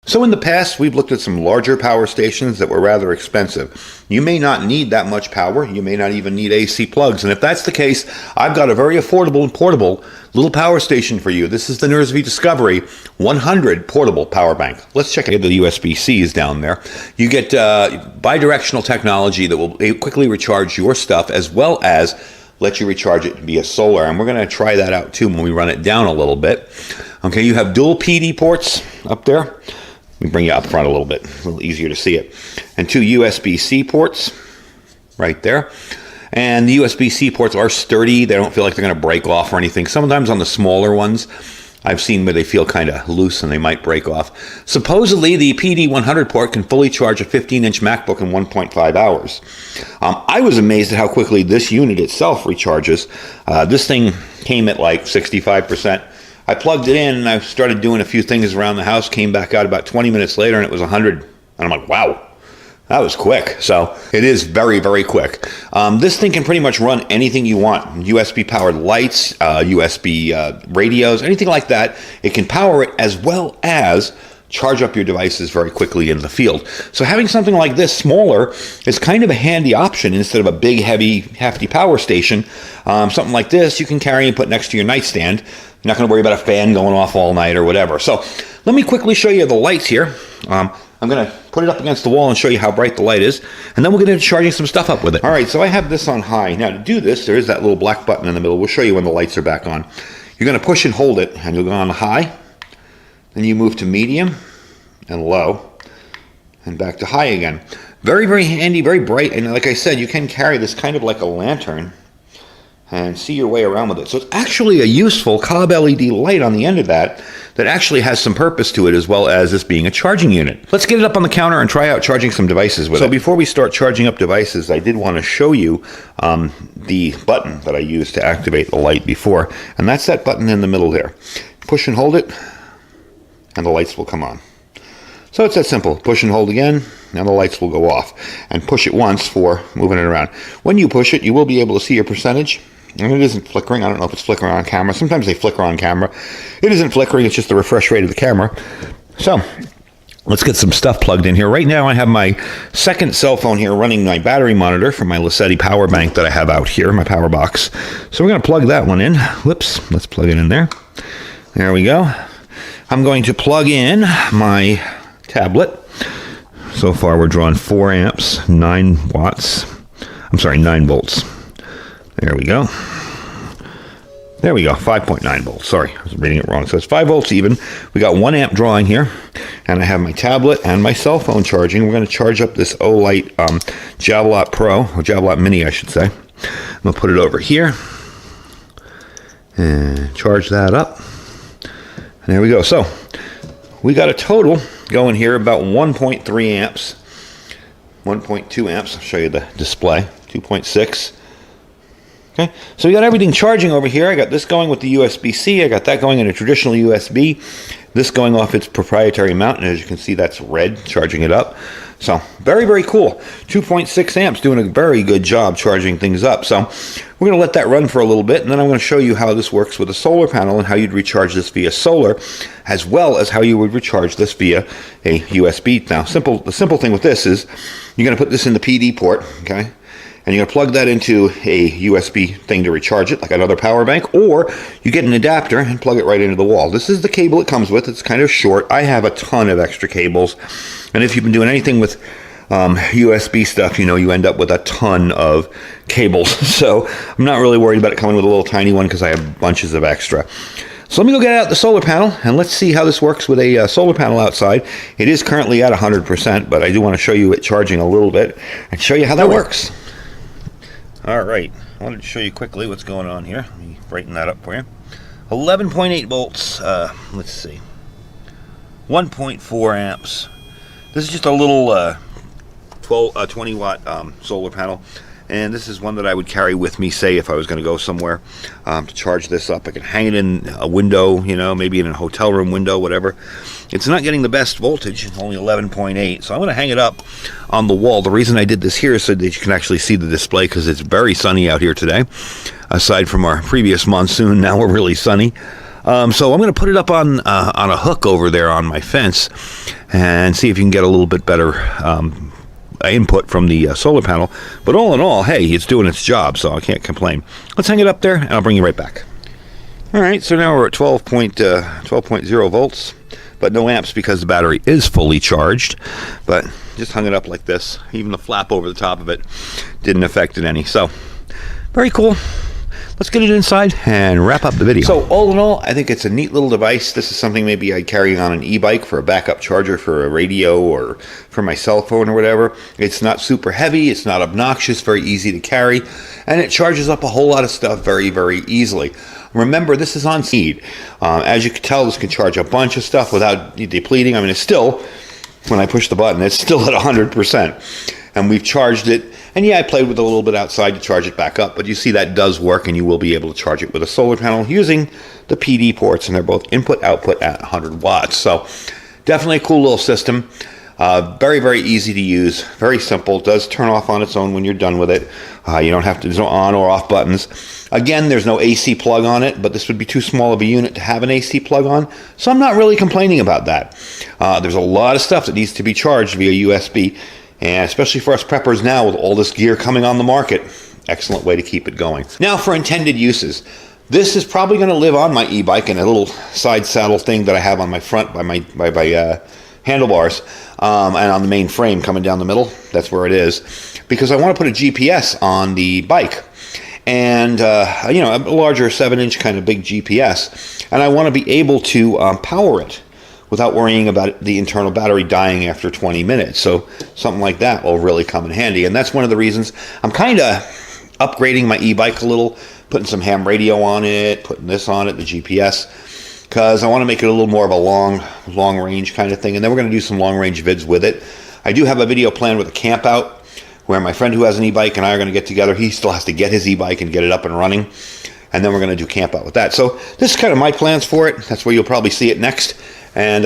So in the past, we've looked at some larger power stations that were rather expensive. You may not need that much power. You may not even need AC plugs. And if that's the case, I've got a very affordable and portable little power station for you. This is the Nurzviy Discover 100 portable power bank. Let's check out the USB-Cs down there. You get bidirectional technology that will quickly recharge your stuff as well as let you recharge it via solar. And we're going to try that out too when we run it down a little bit. Okay, you have dual PD ports up there. Let me bring you up front a little bit, a little easier to see it. And 2 USB-C ports right there. And the USB-C ports are sturdy. They don't feel like they're going to break off or anything. Sometimes on the smaller ones, I've seen where they feel kind of loose and they might break off. Supposedly, the PD100 port can fully charge a 15-inch MacBook in 1.5 hours. I was amazed at how quickly this unit itself recharges. This thing came at like 65%. I plugged it in and I started doing a few things around the house, came back out about 20 minutes later and it was 100. And I'm like, wow, that was quick. So it is very, very quick. This thing can pretty much run anything you want. USB powered lights, USB radios, anything like that. It can power it as well as charge up your devices very quickly in the field. So having something like this smaller is kind of a handy option instead of a big, heavy, hefty power station. Something like this you can carry and put next to your nightstand. You're not going to worry about a fan going off all night or whatever. So let me quickly show you the lights here. I'm going to put it up against the wall and show you how bright the light is, and then we'll get into charging some stuff up with it. All right, so I have this on high. Now to do this, there is that little black button in the middle. We'll show you when the lights are back on. You're going to push and hold it, and you'll go on high. Then you move to medium and low, and back to high again. Very, very handy, very bright, and like I said, you can carry this kind of like a lantern and see your way around with it. So it's actually a useful cob LED light on the end of that actually has some purpose to it as well as this being a charging unit. Let's get it up on the counter and try out charging some devices with it. So before we start charging up devices, I did want to show you the button that I used to activate the light before, and that's that button in the middle there. Push and hold it, and the lights will come on. So it's that simple. Push and hold again, and the lights will go off. And push it once for moving it around. When you push it, you will be able to see your percentage. And it isn't flickering. I don't know if it's flickering on camera. Sometimes they flicker on camera. It isn't flickering. It's just the refresh rate of the camera. So let's get some stuff plugged in here. Right now I have my second cell phone here running my battery monitor from my Nurzviy power bank that I have out here, my power box. So we're going to plug that one in. Whoops. Let's plug it in there. There we go. I'm going to plug in my tablet. So far we're drawing 4 amps, 9 watts. I'm sorry, 9 volts. There we go. There we go, 5.9 volts. Sorry, I was reading it wrong. So it's 5 volts even. We got 1 amp drawing here, and I have my tablet and my cell phone charging. We're going to charge up this Olight Javelot Pro, or Javelot Mini, I should say. I'm going to put it over here and charge that up. And there we go. So we got a total going here about 1.3 amps, 1.2 amps. I'll show you the display, 2.6. Okay, so we got everything charging over here. I got this going with the USB-C. I got that going in a traditional USB. This going off its proprietary mount, and as you can see, that's red, charging it up. So very, very cool. 2.6 amps, doing a very good job charging things up. So we're going to let that run for a little bit, and then I'm going to show you how this works with a solar panel and how you'd recharge this via solar, as well as how you would recharge this via a USB. Now, the simple thing with this is you're going to put this in the PD port, okay? And you're going to plug that into a USB thing to recharge it, like another power bank, or you get an adapter and plug it right into the wall. This is the cable it comes with. It's kind of short. I have a ton of extra cables, and if you've been doing anything with USB stuff, you know you end up with a ton of cables. So I'm not really worried about it coming with a little tiny one because I have bunches of extra. So let me go get out the solar panel, and let's see how this works with a solar panel outside. It is currently at 100%, but I do want to show you it charging a little bit and show you how that works. All right, I wanted to show you quickly what's going on here. Let me brighten that up for you. 11.8 volts, let's see, 1.4 amps. This is just a little 20 watt solar panel, and this is one that I would carry with me, say if I was going to go somewhere to charge this up. I can hang it in a window, you know, maybe in a hotel room window, whatever. It's not getting the best voltage, it's only 11.8, so I'm going to hang it up on the wall. The reason I did this here is so that you can actually see the display, because it's very sunny out here today. Aside from our previous monsoon, now we're really sunny. So I'm going to put it up on a hook over there on my fence and see if you can get a little bit better input from the solar panel. But all in all, hey, it's doing its job, so I can't complain. Let's hang it up there, and I'll bring you right back. All right, so now we're at 12.0 volts, but no amps because the battery is fully charged. But just hung it up like this. Even the flap over the top of it didn't affect it any. So very cool. Let's get it inside and wrap up the video. So all in all, I think it's a neat little device. This is something maybe I'd carry on an e-bike for a backup charger for a radio or for my cell phone or whatever. It's not super heavy. It's not obnoxious. Very easy to carry. And it charges up a whole lot of stuff very, very easily. Remember, this is on speed. As you can tell, this can charge a bunch of stuff without depleting. I mean, it's still, when I push the button, it's still at 100%. And we've charged it. And yeah, I played with it a little bit outside to charge it back up, but you see that does work, and you will be able to charge it with a solar panel using the PD ports, and they're both input-output at 100 watts. So definitely a cool little system. Very, very easy to use, very simple. Does turn off on its own when you're done with it. You don't have to, there's no on or off buttons. Again, there's no AC plug on it, but this would be too small of a unit to have an AC plug on, so I'm not really complaining about that. There's a lot of stuff that needs to be charged via USB, and especially for us preppers now with all this gear coming on the market, excellent way to keep it going. Now for intended uses. This is probably going to live on my e-bike in a little side saddle thing that I have on my front by my handlebars, and on the main frame coming down the middle. That's where it is, because I want to put a GPS on the bike, and you know, a larger 7-inch kind of big GPS, and I want to be able to power it without worrying about the internal battery dying after 20 minutes. So something like that will really come in handy. And that's one of the reasons I'm kind of upgrading my e-bike a little, putting some ham radio on it, putting this on it, the GPS, because I want to make it a little more of a long range kind of thing. And then we're going to do some long range vids with it. I do have a video planned with a camp out where my friend who has an e-bike and I are going to get together. He still has to get his e-bike and get it up and running. And then we're going to do camp out with that. So this is kind of my plans for it. That's where you'll probably see it next. And